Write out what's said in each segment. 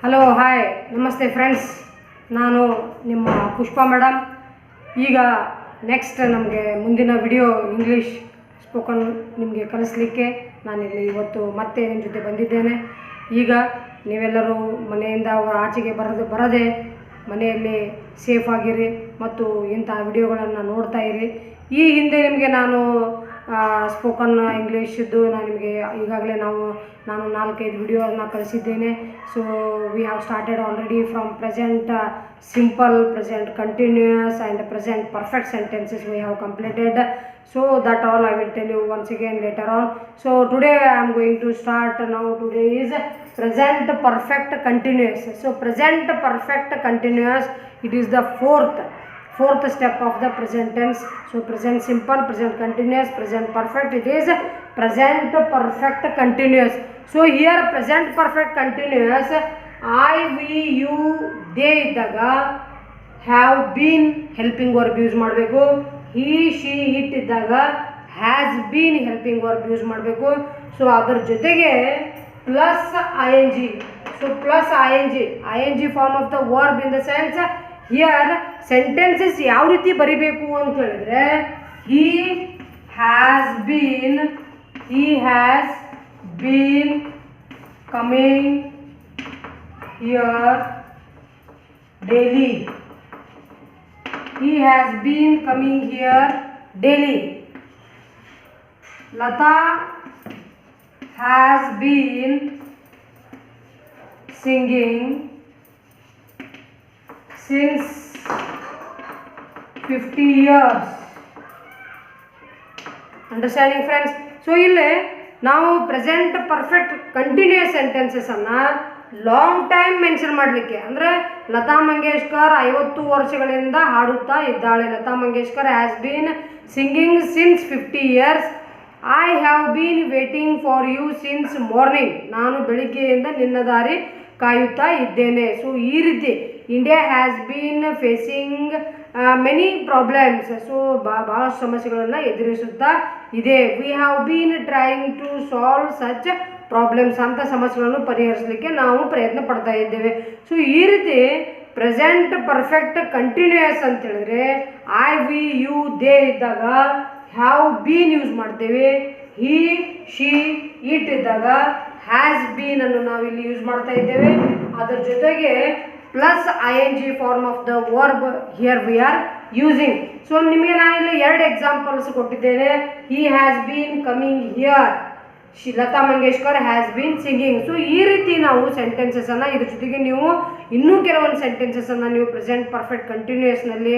Hello hi ನಮಸ್ತೆ friends, ನಾನು ನಿಮ್ಮ ಪುಷ್ಪಾ ಮೇಡಮ್. ಈಗ ನೆಕ್ಸ್ಟ್ ನಮಗೆ ಮುಂದಿನ ವಿಡಿಯೋ ಇಂಗ್ಲೀಷ್ ಸ್ಪೋಕನ್ ನಿಮಗೆ ಕಲಿಸಲಿಕ್ಕೆ ನಾನಿಲ್ಲಿ ಇವತ್ತು ಮತ್ತೆ ನಿಮ್ಮ ಜೊತೆ ಬಂದಿದ್ದೇನೆ. ಈಗ ನೀವೆಲ್ಲರೂ ಮನೆಯಿಂದ ಆಚೆಗೆ ಬರದೆ ಮನೆಯಲ್ಲಿ ಸೇಫ್ ಆಗಿರಿ ಮತ್ತು ಇಂಥ ವಿಡಿಯೋಗಳನ್ನು ನೋಡ್ತಾ ಇರಿ. ಈ ಹಿಂದೆ ನಿಮಗೆ ನಾನು ಸ್ಪೋಕನ್ ಇಂಗ್ಲೀಷದ್ದು ನಾನು ನಿಮಗೆ ಈಗಾಗಲೇ ನಾನು 4-5 ವಿಡಿಯೋನ ಕಳಿಸಿದ್ದೇನೆ. So we have started already from present simple, present continuous and present perfect sentences we have completed. So that all I will tell you once again later on. So today I am going to start now. Today is present perfect continuous. So present perfect continuous, it is the fourth step of the present tense. So present simple, present continuous, present perfect, it is present perfect continuous. So here present perfect continuous, I, we, you, they ಇದ್ದಾಗ have been helping verb use ಮಾಡಬೇಕು. he, she, it ಇದ್ದಾಗ has been helping verb use ಮಾಡಬೇಕು. So ಅದರ ಜೊತೆಗೆ plus ing. So plus ing form of the verb in the sense here sentences ಯಾವ ರೀತಿ ಬರಿಬೇಕು ಅಂತ ಹೇಳಿದ್ರೆ he has been coming here daily. He has been coming here daily. Lata has been singing since 50 years. Understanding friends? So ಇಲ್ಲಿ ನಾವು present perfect continuous ಸೆಂಟೆನ್ಸಸನ್ನು long time mention ಮಾಡಲಿಕ್ಕೆ, ಅಂದರೆ ಲತಾ ಮಂಗೇಶ್ಕರ್ 50 ವರ್ಷಗಳಿಂದ ಹಾಡುತ್ತಾ ಇದ್ದಾಳೆ. Lata Mangeshkar has been singing since 50 years. I have been waiting for you since morning. ನಾನು ಬೆಳಿಗ್ಗೆಯಿಂದ ನಿನ್ನ ದಾರಿ ಕಾಯುತ್ತಾ ಇದ್ದೇನೆ. ಸೊ ಈ ರೀತಿ India has been facing many problems. So ಭಾಳಷ್ಟು ಸಮಸ್ಯೆಗಳನ್ನು ಎದುರಿಸುತ್ತಾ ಇದೆ. We have been trying to solve such problems. ಅಂಥ ಸಮಸ್ಯೆಗಳನ್ನು ಪರಿಹರಿಸಲಿಕ್ಕೆ ನಾವು ಪ್ರಯತ್ನ ಪಡ್ತಾ ಇದ್ದೇವೆ. ಸೊ ಈ ರೀತಿ ಪ್ರೆಸೆಂಟ್ ಪರ್ಫೆಕ್ಟ್ ಕಂಟಿನ್ಯೂಯಸ್ ಅಂತ ಹೇಳಿದ್ರೆ ಐ, ವಿ, ಯು, ದೇ ಇದ್ದಾಗ ಹ್ಯಾವ್ ಬೀನ್ ಯೂಸ್ ಮಾಡ್ತೇವೆ. ಹಿ, ಶಿ, ಇಟ್ ಇದ್ದಾಗ ಹ್ಯಾಸ್ ಬೀನ್ ಅನ್ನು ನಾವಿಲ್ಲಿ ಯೂಸ್ ಮಾಡ್ತಾ ಇದ್ದೇವೆ. ಅದರ ಜೊತೆಗೆ plus ing form of the verb here we are using. So ನಿಮಗೆ ನಾನಿಲ್ಲಿ 2 ಎಕ್ಸಾಂಪಲ್ಸ್ ಕೊಟ್ಟಿದ್ದೇನೆ. He has been coming here, Lata Mangeshkar has been singing. So ಈ ರೀತಿ ನಾವು ಸೆಂಟೆನ್ಸಸನ್ನು, ಇದ್ರ ಜೊತೆಗೆ ನೀವು ಇನ್ನೂ ಕೆಲವೊಂದು ಸೆಂಟೆನ್ಸಸನ್ನು ನೀವು ಪ್ರೆಸೆಂಟ್ ಪರ್ಫೆಕ್ಟ್ ಕಂಟಿನ್ಯೂಯಸ್ನಲ್ಲಿ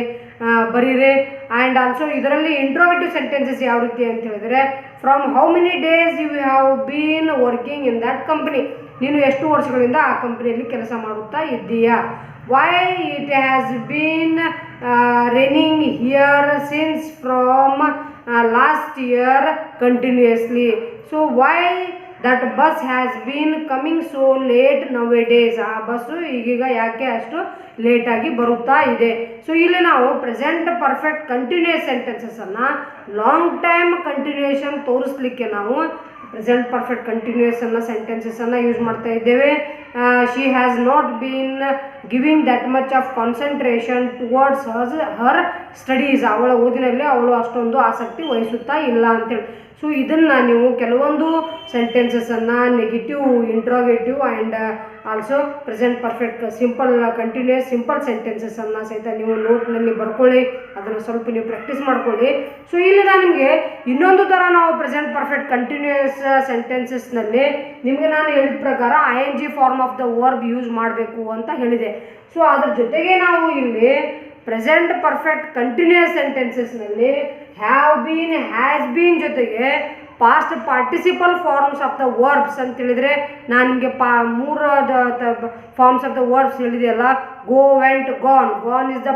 ಬರೀರಿ. ಆ್ಯಂಡ್ ಆಲ್ಸೋ ಇದರಲ್ಲಿ ಇಂಟ್ರೋಗೇಟಿವ್ ಸೆಂಟೆನ್ಸಸ್ ಯಾವ ರೀತಿ ಅಂತ ಹೇಳಿದರೆ from how many days you have been working in that company. ನೀನು ಎಷ್ಟು ವರ್ಷಗಳಿಂದ ಆ ಕಂಪ್ನಿಯಲ್ಲಿ ಕೆಲಸ ಮಾಡುತ್ತಾ ಇದ್ದೀಯಾ. Why it has been raining here since from last year continuously. So why that bus has been coming so late nowadays. ಆ bus ಈಗೀಗ ಯಾಕೆ ಅಷ್ಟು ಲೇಟಾಗಿ ಬರುತ್ತಾ ಇದೆ. ಸೊ ಇಲ್ಲಿ ನಾವು ಪ್ರೆಸೆಂಟ್ ಪರ್ಫೆಕ್ಟ್ ಕಂಟಿನ್ಯೂಯಸ್ ಸೆಂಟೆನ್ಸಸನ್ನು ಲಾಂಗ್ ಟೈಮ್ ಕಂಟಿನ್ಯೂಯೇಷನ್ ತೋರಿಸ್ಲಿಕ್ಕೆ ನಾವು ಪ್ರೆಸೆಂಟ್ ಪರ್ಫೆಕ್ಟ್ ಕಂಟಿನ್ಯೂಯಸನ್ನು ಸೆಂಟೆನ್ಸಸನ್ನು ಯೂಸ್ ಮಾಡ್ತಾ ಇದ್ದೇವೆ. She has not been giving that much of concentration towards Har studies. ಅವಳ ಓದಿನಲ್ಲಿ ಅವಳು ಅಷ್ಟೊಂದು ಆಸಕ್ತಿ ವಹಿಸುತ್ತಾ ಇಲ್ಲ ಅಂತೇಳಿ. ಸೊ ಇದನ್ನು ನೀವು ಕೆಲವೊಂದು ಸೆಂಟೆನ್ಸಸನ್ನು negative, interrogative and also present perfect simple continuous simple ಸೆಂಟೆನ್ಸಸನ್ನು ಸಹಿತ ನೀವು ನೋಟ್ನಲ್ಲಿ ಬರ್ಕೊಳ್ಳಿ. ಅದನ್ನು ಸ್ವಲ್ಪ ನೀವು ಪ್ರಾಕ್ಟೀಸ್ ಮಾಡ್ಕೊಳ್ಳಿ. ಸೊ ಇಲ್ಲಿ ನಾನು ನಿಮಗೆ ಇನ್ನೊಂದು ಥರ ನಾವು ಪ್ರೆಸೆಂಟ್ ಪರ್ಫೆಕ್ಟ್ ಕಂಟಿನ್ಯೂಯಸ್ ಸೆಂಟೆನ್ಸಸ್ನಲ್ಲಿ ನಿಮಗೆ ನಾನು ಹೇಳಿದ ಪ್ರಕಾರ ing form of the verb use ಮಾಡಬೇಕು ಅಂತ ಹೇಳಿದೆ. ಸೊ ಅದ್ರ ಜೊತೆಗೆ ನಾವು ಇಲ್ಲಿ ಪ್ರೆಸೆಂಟ್ ಪರ್ಫೆಕ್ಟ್ ಕಂಟಿನ್ಯೂಯಸ್ ಸೆಂಟೆನ್ಸಸ್ನಲ್ಲಿ ಹ್ಯಾವ್ ಬೀನ್, ಹ್ಯಾಸ್ ಬೀನ್ ಜೊತೆಗೆ past participle forms of the verbs ಅಂತ ಹೇಳಿದರೆ ನಾನು ನಿಮಗೆ 3 ಫಾರ್ಮ್ಸ್ ಆಫ್ ದ ವರ್ಬ್ಸ್ ಹೇಳಿದೆಯಲ್ಲ. Go, went, gone. Gone is the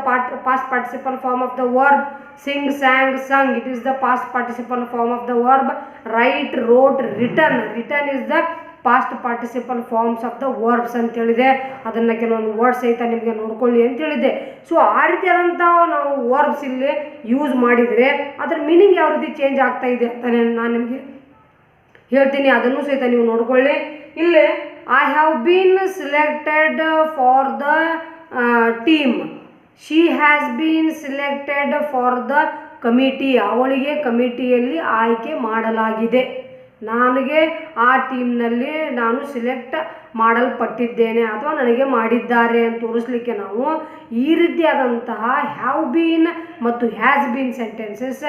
past participle form of the verb. Sing, sang, sung, it is the past participle form of the verb. Write, wrote, written. Return is the past participle forms of the verbs ಅಂತ ಹೇಳಿದೆ. ಅದನ್ನು ಕೆಲವೊಂದು words ಸಹಿತ ನಿಮಗೆ ನೋಡ್ಕೊಳ್ಳಿ ಅಂತ ಹೇಳಿದೆ. So ಆ ರೀತಿಯಾದಂಥ ನಾವು ವರ್ಬ್ಸ್ ಇಲ್ಲಿ ಯೂಸ್ ಮಾಡಿದರೆ ಅದರ ಮೀನಿಂಗ್ ಯಾವ ರೀತಿ ಚೇಂಜ್ ಆಗ್ತಾ ಇದೆ ಅಂತ ನಾನು ನಿಮಗೆ ಹೇಳ್ತೀನಿ. ಅದನ್ನು ಸಹಿತ ನೀವು ನೋಡ್ಕೊಳ್ಳಿ. ಇಲ್ಲಿ I have been selected for the team. She has been selected for the committee. ಅವಳಿಗೆ ಕಮಿಟಿಯಲ್ಲಿ ಆಯ್ಕೆ ಮಾಡಲಾಗಿದೆ. ನನಗೆ ಆ ಟೀಮ್ನಲ್ಲಿ ನಾನು ಸೆಲೆಕ್ಟ್ ಮಾಡಲ್ಪಟ್ಟಿದ್ದೇನೆ ಅಥವಾ ನನಗೆ ಮಾಡಿದ್ದಾರೆ ಅಂತ ತೋರಿಸ್ಲಿಕ್ಕೆ ನಾವು ಈ ರೀತಿಯಾದಂತಹ ಹ್ಯಾವ್ ಬೀನ್ ಮತ್ತು has bean sentences.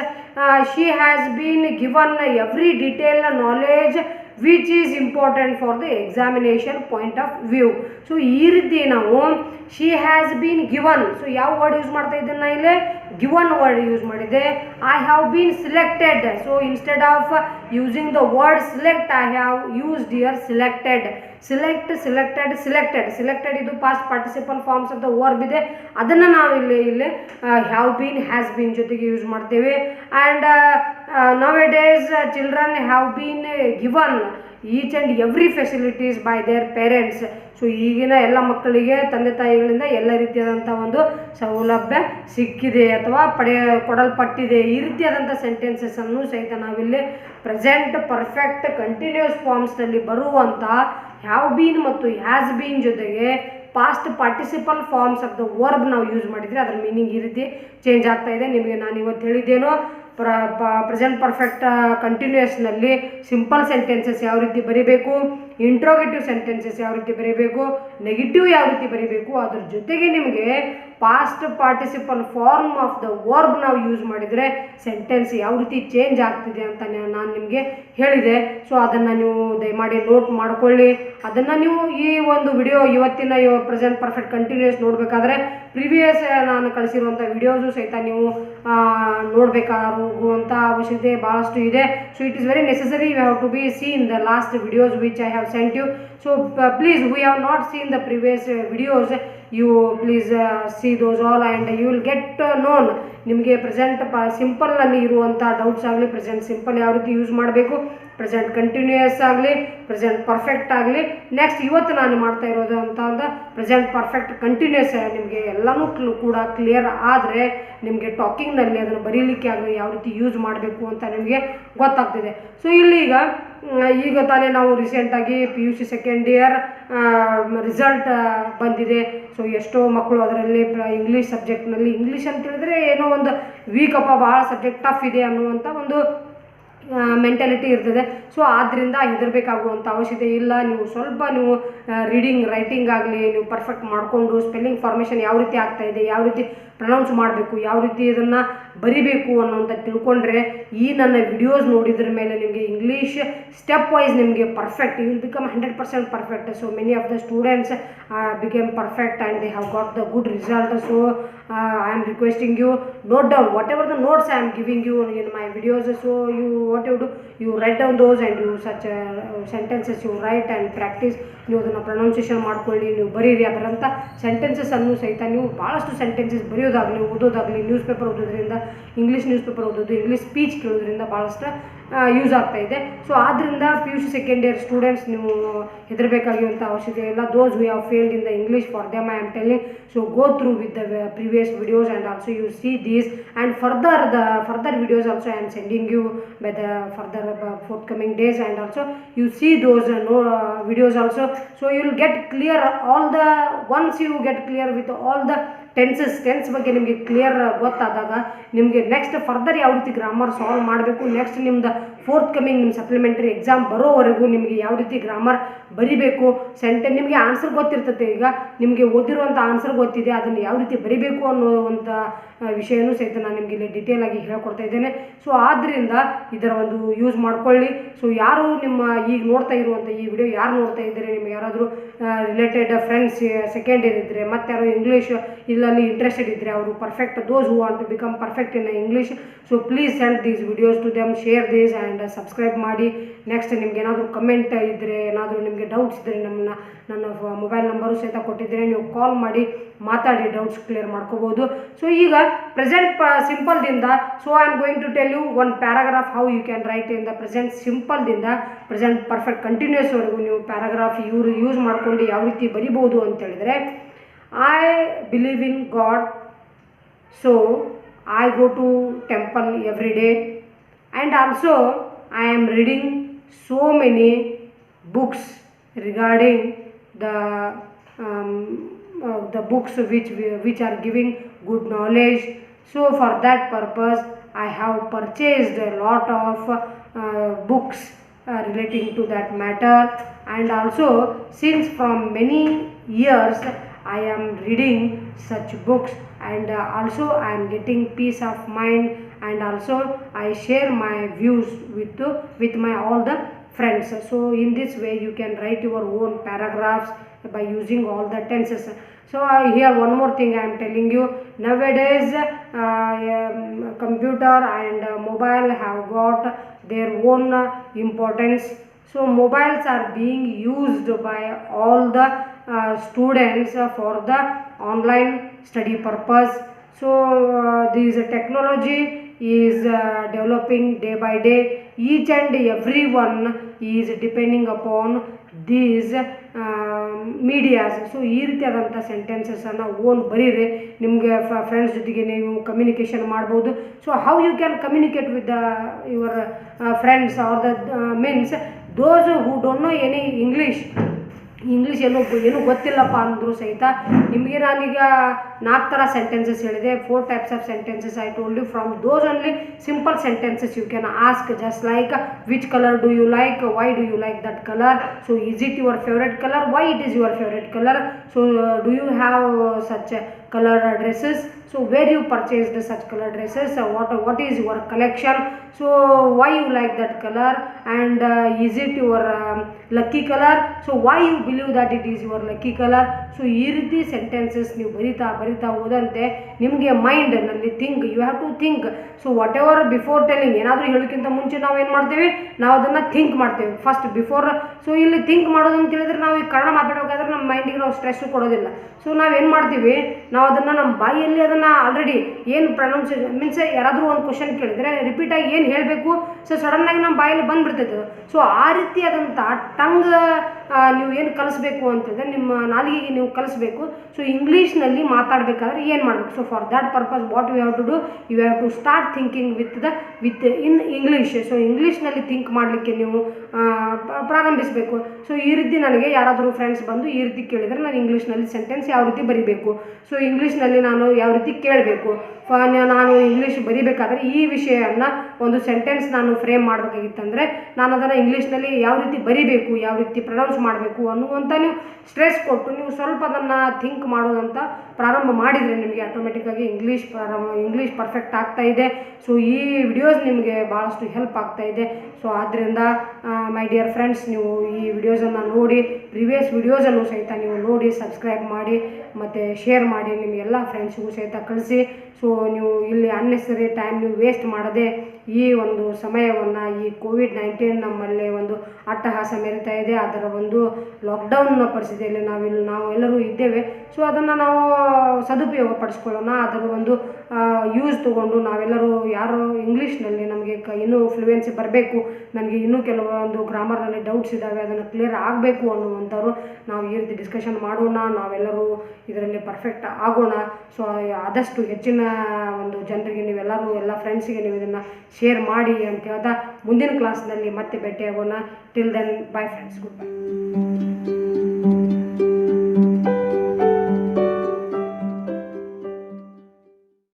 She has been given every detail knowledge which is important for the examination point of view. So ಈ ರೀತಿ ನಾವು she has been given. So ಯಾವ ವರ್ಡ್ ಯೂಸ್ ಮಾಡ್ತಾ ಇದ್ದೇನೆ ನಾನು ಇಲ್ಲಿ? ಗಿವನ್ ವರ್ಡ್ ಯೂಸ್ ಮಾಡಿದೆ. I have bean selected. So instead of using the word select I have used here selected. Select, selected, selected. Selected ಇದು past participle forms of the verb ಇದೆ, ಅದನ್ನು ನಾವು ಇಲ್ಲಿ ಹ್ಯಾವ್ ಬೀನ್ ಹ್ಯಾಸ್ ಬೀನ್ ಜೊತೆಗೆ use ಮಾಡ್ತೇವೆ. And nowadays children have been given each and every facilities by their parents. So ಈಗಿನ ಎಲ್ಲ ಮಕ್ಕಳಿಗೆ ತಂದೆ ತಾಯಿಗಳಿಂದ ಎಲ್ಲ ರೀತಿಯಾದಂಥ ಒಂದು ಸೌಲಭ್ಯ ಸಿಕ್ಕಿದೆ ಅಥವಾ ಕೊಡಲ್ಪಟ್ಟಿದೆ. ಈ ರೀತಿಯಾದಂಥ ಸೆಂಟೆನ್ಸಸ್ಸನ್ನು ಸಹಿತ ನಾವಿಲ್ಲಿ ಪ್ರೆಸೆಂಟ್ ಪರ್ಫೆಕ್ಟ್ ಕಂಟಿನ್ಯೂಸ್ ಫಾರ್ಮ್ಸ್ನಲ್ಲಿ ಬರುವಂಥ ಹ್ಯಾವ್ ಬೀನ್ ಮತ್ತು ಹ್ಯಾಸ್ ಬೀನ್ ಜೊತೆಗೆ past participle forms of the verb ನಾವು ಯೂಸ್ ಮಾಡಿದರೆ ಅದರ ಮೀನಿಂಗ್ ಈ ರೀತಿ ಚೇಂಜ್ ಆಗ್ತಾ ಇದೆ. ನಿಮಗೆ ನಾನು ಇವತ್ತು ಹೇಳಿದ್ದೇನೋ ಪ್ರೆಸೆಂಟ್ ಪರ್ಫೆಕ್ಟ್ ಕಂಟಿನ್ಯೂಸ್ನಲ್ಲಿ ಸಿಂಪಲ್ ಸೆಂಟೆನ್ಸಸ್ ಯಾವ ರೀತಿ ಬರೀಬೇಕು, ಇಂಟ್ರೋಗೇಟಿವ್ ಸೆಂಟೆನ್ಸಸ್ ಯಾವ ರೀತಿ ಬರೀಬೇಕು, ನೆಗೆಟಿವ್ ಯಾವ ರೀತಿ ಬರೀಬೇಕು, ಅದ್ರ ಜೊತೆಗೆ ನಿಮಗೆ past participle form of the verb ನಾವು ಯೂಸ್ ಮಾಡಿದರೆ ಸೆಂಟೆನ್ಸ್ ಯಾವ ರೀತಿ ಚೇಂಜ್ ಆಗ್ತಿದೆ ಅಂತ ನಾನು ನಿಮಗೆ ಹೇಳಿದೆ. ಸೊ ಅದನ್ನು ನೀವು ದಯಮಾಡಿ ನೋಟ್ ಮಾಡ್ಕೊಳ್ಳಿ. ಅದನ್ನು ನೀವು ಈ ಒಂದು ವಿಡಿಯೋ ಇವತ್ತಿನ ಪ್ರೆಸೆಂಟ್ ಪರ್ಫೆಕ್ಟ್ ಕಂಟಿನ್ಯೂಸ್ ನೋಡಬೇಕಾದ್ರೆ ಪ್ರಿವಿಯಸ್ ನಾನು ಕಳಿಸಿರುವಂಥ ವಿಡಿಯೋಸು ಸಹಿತ ನೀವು ನೋಡಬೇಕಾಗುವಂಥ ಅವಶ್ಯಕತೆ ಭಾಳಷ್ಟು ಇದೆ. So it is very necessary you have to be seen the last videos which I have sent you. So please, who have not seen the previous videos, you please see those all and you will get known ನಿಮಗೆ present ಸಿಂಪಲ್ನಲ್ಲಿ ಇರುವಂಥ doubts ಆಗಲಿ, present simple ಯಾವ ರೀತಿ use ಮಾಡಬೇಕು, present continuous ಆಗಲಿ, present perfect ಆಗಲಿ, next ಇವತ್ತು ನಾನು ಮಾಡ್ತಾ ಇರೋದು ಅಂತ ಪ್ರೆಸೆಂಟ್ ಪರ್ಫೆಕ್ಟ್ ಕಂಟಿನ್ಯೂಸ್ ನಿಮಗೆ ಎಲ್ಲನೂ ಕೂಡ ಕ್ಲಿಯರ್ ಆದರೆ ನಿಮಗೆ ಟಾಕಿಂಗ್ನಲ್ಲಿ ಅದನ್ನು ಬರೀಲಿಕ್ಕೆ ಆಗಲಿ ಯಾವ ರೀತಿ ಯೂಸ್ ಮಾಡಬೇಕು ಅಂತ ನಿಮಗೆ ಗೊತ್ತಾಗ್ತಿದೆ. ಸೊ ಇಲ್ಲಿ ಈಗ ತಾನೇ ನಾವು ರೀಸೆಂಟಾಗಿ PUC ಸೆಕೆಂಡ್ ಇಯರ್ ರಿಸಲ್ಟ್ ಬಂದಿದೆ. ಸೊ ಎಷ್ಟೋ ಮಕ್ಕಳು ಅದರಲ್ಲಿ ಇಂಗ್ಲೀಷ್ ಸಬ್ಜೆಕ್ಟ್ನಲ್ಲಿ ಇಂಗ್ಲೀಷ್ ಅಂತ ಹೇಳಿದ್ರೆ ಏನೋ ಒಂದು ವೀಕಪ್ಪ, ಭಾಳ ಸಬ್ಜೆಕ್ಟ್ ಟಫ್ ಇದೆ ಅನ್ನುವಂಥ ಒಂದು ಮೆಂಟಾಲಿಟಿ ಇರ್ತದೆ. ಸೊ ಆದ್ದರಿಂದ ಹೆದರಬೇಕಾಗುವಂಥ ಅವಶ್ಯಕತೆ ಇಲ್ಲ. ನೀವು ಸ್ವಲ್ಪ ನೀವು ರೀಡಿಂಗ್ ರೈಟಿಂಗ್ ಆಗಲಿ ನೀವು ಪರ್ಫೆಕ್ಟ್ ಮಾಡಿಕೊಂಡು ಸ್ಪೆಲ್ಲಿಂಗ್ ಫಾರ್ಮೇಷನ್ ಯಾವ ರೀತಿ ಆಗ್ತಾಯಿದೆ, ಯಾವ ರೀತಿ ಪ್ರೊನೌನ್ಸ್ ಮಾಡಬೇಕು, ಯಾವ ರೀತಿ ಇದನ್ನು ಬರಿಬೇಕು ಅನ್ನೋಂಥ ತಿಳ್ಕೊಂಡ್ರೆ ಈ ನನ್ನ ವಿಡಿಯೋಸ್ ನೋಡಿದ್ರ ಮೇಲೆ ನಿಮಗೆ ಇಂಗ್ಲೀಷ್ ಸ್ಟೆಪ್ ವೈಸ್ ನಿಮಗೆ perfect, you will become 100% perfect. So many of the students become perfect and they have got the good result. So I am requesting you, note down whatever the notes I am giving you in my videos. So what you do, you write down those and you such sentences you write and practice. ನೀವು ಅದನ್ನು pronunciation ಮಾಡ್ಕೊಳ್ಳಿ, ನೀವು ಬರೀರಿ. ಅದರಂಥ ಸೆಂಟೆನ್ಸಸ್ಸನ್ನು ಸಹಿತ ನೀವು ಭಾಳಷ್ಟು sentences ಬರೆಯೋದಾಗಲಿ, ಓದೋದಾಗಲಿ, news paper ಓದೋದ್ರಿಂದ, English news paper ಓದೋದು, ಇಂಗ್ಲೀಷ್ ಸ್ಪೀಚ್ ಕೇಳೋದ್ರಿಂದ ಭಾಳಷ್ಟು ಯೂಸ್ ಆಗ್ತಾಯಿದೆ. ಸೊ ಆದ್ದರಿಂದ PUC ಸೆಕೆಂಡ್ ಇಯರ್ ಸ್ಟೂಡೆಂಟ್ಸ್ ನೀವು ಹೆದರಬೇಕಾಗಿರುವಂಥ ಅವಶ್ಯಕತೆ ಇಲ್ಲ. Those who have failed in the English for them I am telling. So go through with the previous videos and also you see these and further videos also I am sending you by the further forthcoming days and also you see those videos also. So you will get clear once you get clear with all the tense ಬಗ್ಗೆ ನಿಮಗೆ clear ಗೊತ್ತಾದಾಗ ನಿಮಗೆ next further ಯಾವ ರೀತಿ grammar solve ಮಾಡಬೇಕು, next ನಿಮ್ದು fourth ನಿಮ್ಮ supplementary exam ಬರೋವರೆಗೂ ನಿಮಗೆ ಯಾವ ರೀತಿ ಗ್ರಾಮರ್ ಬರಿಬೇಕು, ನಿಮಗೆ ಆನ್ಸರ್ ಗೊತ್ತಿರ್ತದೆ. ಈಗ ನಿಮಗೆ ಓದಿರುವಂಥ ಆನ್ಸರ್ ಗೊತ್ತಿದೆ, ಅದನ್ನು ಯಾವ ರೀತಿ ಬರಿಬೇಕು ಅನ್ನೋವಂಥ ವಿಷಯನೂ ಸಹಿತ ನಾನು ನಿಮಗೆ ಇಲ್ಲಿ ಡಿಟೇಲ್ ಆಗಿ ಹೇಳ್ಕೊಡ್ತಾ ಇದ್ದೇನೆ. ಸೊ ಆದ್ದರಿಂದ ಇದರ ಒಂದು ಯೂಸ್ ಮಾಡ್ಕೊಳ್ಳಿ. ಸೊ ಯಾರು ನಿಮ್ಮ ಈಗ ನೋಡ್ತಾ ಇರುವಂಥ ಈ ವಿಡಿಯೋ ಯಾರು ನೋಡ್ತಾ ಇದ್ದಾರೆ, ನಿಮಗೆ ಯಾರಾದರೂ ರಿಲೇಟೆಡ್ ಫ್ರೆಂಡ್ಸ್ ಸೆಕೆಂಡ್ ಇಯರ್ ಇದ್ದರೆ, ಮತ್ತು ಯಾರು ಇಂಗ್ಲೀಷ್ ಇಲ್ಲಲ್ಲಿ ಇಂಟ್ರೆಸ್ಟೆಡ್ ಇದ್ದರೆ, ಅವರು perfect those who want to become perfect in English. So please send these videos to them, share these and subscribe ಮಾಡಿ. ನೆಕ್ಸ್ಟ್ ನಿಮ್ಗೆ ಏನಾದರೂ ಕಮೆಂಟ್ ಇದ್ದರೆ, ಏನಾದರೂ ನಿಮಗೆ ಡೌಟ್ಸ್ ಇದ್ದರೆ ನನ್ನ ಮೊಬೈಲ್ ನಂಬರು ಸಹಿತ ಕೊಟ್ಟಿದ್ದೇನೆ, ನೀವು ಕಾಲ್ ಮಾಡಿ ಮಾತಾಡಿ ಡೌಟ್ಸ್ ಕ್ಲಿಯರ್ ಮಾಡ್ಕೋಬೋದು. ಸೊ ಈಗ ಪ್ರೆಸೆಂಟ್ ಸಿಂಪಲ್ದಿಂದ I am going to tell you one paragraph how you can write in the present ಸಿಂಪಲ್ದಿಂದ ಪ್ರೆಸೆಂಟ್ ಪರ್ಫೆಕ್ಟ್ ಕಂಟಿನ್ಯೂಸ್ವರೆಗೂ ನೀವು ಪ್ಯಾರಾಗ್ರಾಫ್ ಯೂಸ್ ಮಾಡ್ಕೊಂಡು ಯಾವ ರೀತಿ ಬರಿಬೋದು ಅಂತೇಳಿದರೆ, I believe in God, so I go to temple every day and also I am reading so many books regarding the the books which are giving good knowledge. So for that purpose I have purchased a lot of books relating to that matter. And also since from many years I am reading such books, and also I am getting peace of mind, and also I share my views with my all the friends. So in this way you can write your own paragraphs by using all the tenses. So here one more thing I am telling you, nowadays computer and mobile have got their own importance. So mobiles are being used by all the students for the online study purpose. So this technology is developing day by day. Each and everyone is depending upon these medias. So ಈ ರೀತಿಯಾದಂಥ ಸೆಂಟೆನ್ಸಸನ್ನು own ಬರೀರಿ, ನಿಮಗೆ friends ಜೊತೆಗೆ ನೀವು communication ಮಾಡ್ಬೋದು. So how you can communicate with your friends or the means those who don't know any English ಏನು ಗೊತ್ತಿಲ್ಲಪ್ಪ ಅಂದರೂ ಸಹಿತ ನಿಮಗೆ ನಾನೀಗ 4 ಥರ ಸೆಂಟೆನ್ಸಸ್ ಹೇಳಿದೆ, 4 types of sentences I told you. From those only simple sentences you can ask, just like which color do you like, why do you like that color, so is it your favorite color, why it is your favorite color, so do you have such color dresses, so where you purchased such color dresses, what is your collection, so why you like that color, and is it your lucky color, so why you believe that it is your lucky color. So ಈ ರೀತಿ sentences ನೀವು ಬರಿತಾ ಹೋದಂತೆ ನಿಮಗೆ ಮೈಂಡ್ನಲ್ಲಿ think, you have to think. So whatever before telling, ಏನಾದರೂ ಹೇಳೋಕ್ಕಿಂತ ಮುಂಚೆ ನಾವು ಏನು ಮಾಡ್ತೀವಿ, ನಾವು ಅದನ್ನು ಥಿಂಕ್ ಮಾಡ್ತೇವೆ ಫಸ್ಟ್ ಬಿಫೋರ್. ಸೊ ಇಲ್ಲಿ ಥಿಂಕ್ ಮಾಡೋದು ಅಂತ ಹೇಳಿದ್ರೆ ನಾವು ಈ ಕನ್ನಡ ಮಾತಾಡಬೇಕಾದ್ರೆ ನಮ್ಮ ಮೈಂಡಿಗೆ ನಾವು ಸ್ಟ್ರೆಸ್ಸು ಕೊಡೋದಿಲ್ಲ. ಸೊ ನಾವೇನು ಮಾಡ್ತೀವಿ, ನಾವು ಅದನ್ನು ನಮ್ಮ ಬಾಯಿಯಲ್ಲಿ ಅದನ್ನು ಆಲ್ರೆಡಿ ಏನು ಪ್ರೊನೌನ್ಸಿಯೇಷನ್ ಮೀನ್ಸ್ ಯಾರಾದರೂ ಒಂದು ಕ್ವಶನ್ ಕೇಳಿದರೆ ರಿಪೀಟಾಗಿ ಏನು ಹೇಳಬೇಕು, ಸೊ ಸಡನ್ನಾಗಿ ನಮ್ಮ ಬಾಯಲ್ಲಿ ಬಂದುಬಿಡ್ತೈತೆ. ಸೊ ಆ ರೀತಿಯಾದಂಥ ಟಂಗ್ ನೀವು ಏನು ಕಲಿಸ್ಬೇಕು ಅಂತಂದರೆ ನಿಮ್ಮ ನಾಲಿಗೆಗೆ ನೀವು ಕಲಿಸ್ಬೇಕು. ಸೊ ಇಂಗ್ಲೀಷ್ನಲ್ಲಿ ಮಾತಾಡಬೇಕಾದ್ರೆ ಏನು ಮಾಡಬೇಕು, so for that purpose what you have to do, you have to start thinking with in English. So ಇಂಗ್ಲೀಷ್ನಲ್ಲಿ ಥಿಂಕ್ ಮಾಡಲಿಕ್ಕೆ ನೀವು ಪ್ರಾರಂಭಿಸಬೇಕು. ಸೊ ಈ ರೀತಿ ನನಗೆ ಯಾರಾದರೂ ಫ್ರೆಂಡ್ಸ್ ಬಂದು ಈ ರೀತಿ ಕೇಳಿದರೆ ನಾನು ಇಂಗ್ಲೀಷ್ನಲ್ಲಿ ಸೆಂಟೆನ್ಸ್ ಯಾವ ರೀತಿ ಬರಿಬೇಕು, ಸೊ ಇಂಗ್ಲೀಷ್ನಲ್ಲಿ ನಾನು ಯಾವ ರೀತಿ ಕೇಳಬೇಕು, ನಾನು ಇಂಗ್ಲೀಷ್ ಬರಿಬೇಕಾದ್ರೆ ಈ ವಿಷಯವನ್ನು ಒಂದು ಸೆಂಟೆನ್ಸ್ ನಾನು ಫ್ರೇಮ್ ಮಾಡಬೇಕಾಗಿತ್ತಂದರೆ ನಾನು ಅದನ್ನು ಇಂಗ್ಲೀಷ್ನಲ್ಲಿ ಯಾವ ರೀತಿ ಬರಿಬೇಕು, ಯಾವ ರೀತಿ ಪ್ರೊನೌನ್ಸ್ ಮಾಡಬೇಕು ಅನ್ನುವಂಥ ನೀವು ಸ್ಟ್ರೆಸ್ ಕೊಟ್ಟು ನೀವು ಸ್ವಲ್ಪ ಅದನ್ನು ಥಿಂಕ್ ಮಾಡೋದಂತ ಪ್ರಾರಂಭ ಮಾಡಿದರೆ ನಿಮಗೆ ಆಟೋಮೆಟಿಕ್ಕಾಗಿ ಇಂಗ್ಲೀಷ್ ಪರ್ಫೆಕ್ಟ್ ಆಗ್ತಾಯಿದೆ. ಸೊ ಈ ವಿಡಿಯೋಸ್ ನಿಮಗೆ ಭಾಳಷ್ಟು ಹೆಲ್ಪ್ ಆಗ್ತಾಯಿದೆ. ಸೊ ಆದ್ದರಿಂದ ಮೈ ಡಿಯರ್ ಫ್ರೆಂಡ್ಸ್, ನೀವು ಈ ವಿಡಿಯೋಸನ್ನು ನೋಡಿ, ಪ್ರಿವಿಯಸ್ ವಿಡಿಯೋಸನ್ನು ಸಹಿತ ನೀವು ನೋಡಿ ಸಬ್ಸ್ಕ್ರೈಬ್ ಮಾಡಿ ಮತ್ತು ಶೇರ್ ಮಾಡಿ ನಿಮಗೆಲ್ಲ ಫ್ರೆಂಡ್ಸ್ಗೂ ಸಹಿತ ಕಳಿಸಿ. ಸೊ ನೀವು ಇಲ್ಲಿ ಅನ್ನೆಸರಿ ಟೈಮ್ ನೀವು ವೇಸ್ಟ್ ಮಾಡದೆ ಈ ಒಂದು ಸಮಯವನ್ನು, ಈ ಕೋವಿಡ್-19 ನಮ್ಮಲ್ಲಿ ಒಂದು ಅಟ್ಟಹಾಸ ಮೆರಿತಾ ಇದೆ, ಅದರ ಒಂದು ಲಾಕ್ಡೌನ್ನ ಪರಿಸ್ಥಿತಿಯಲ್ಲಿ ನಾವು ಎಲ್ಲರೂ ಇದ್ದೇವೆ. ಸೊ ಅದನ್ನು ನಾವು ಸದುಪಯೋಗ ಪಡಿಸ್ಕೊಳ್ಳೋಣ, ಅದರ ಒಂದು ಯೂಸ್ ತೊಗೊಂಡು ನಾವೆಲ್ಲರೂ ಯಾರು ಇಂಗ್ಲೀಷ್ನಲ್ಲಿ ನಮಗೆ ಇನ್ನೂ ಫ್ಲೂಯೆನ್ಸಿ ಬರಬೇಕು, ನನಗೆ ಇನ್ನೂ ಕೆಲವೊಂದು ಗ್ರಾಮರ್ನಲ್ಲಿ ಡೌಟ್ಸ್ ಇದ್ದಾವೆ, ಅದನ್ನು ಕ್ಲಿಯರ್ ಆಗಬೇಕು ಅನ್ನುವಂಥವ್ರು ನಾವು ಈ ರೀತಿ ಡಿಸ್ಕಷನ್ ಮಾಡೋಣ, ನಾವೆಲ್ಲರೂ ಇದರಲ್ಲಿ ಪರ್ಫೆಕ್ಟ್ ಆಗೋಣ. ಸೊ ಆದಷ್ಟು ಹೆಚ್ಚಿನ ಒಂದು ಜನರಿಗೆ ನೀವೆಲ್ಲರೂ ಎಲ್ಲ ಫ್ರೆಂಡ್ಸಿಗೆ ನೀವು ಇದನ್ನು ಶೇರ್ ಮಾಡಿ ಅಂತ ಹೇಳ್ತಾ ಮುಂದಿನ ಕ್ಲಾಸ್ನಲ್ಲಿ ಮತ್ತೆ ಭೇಟಿಯಾಗೋಣ. Till then, bye friends, good bye.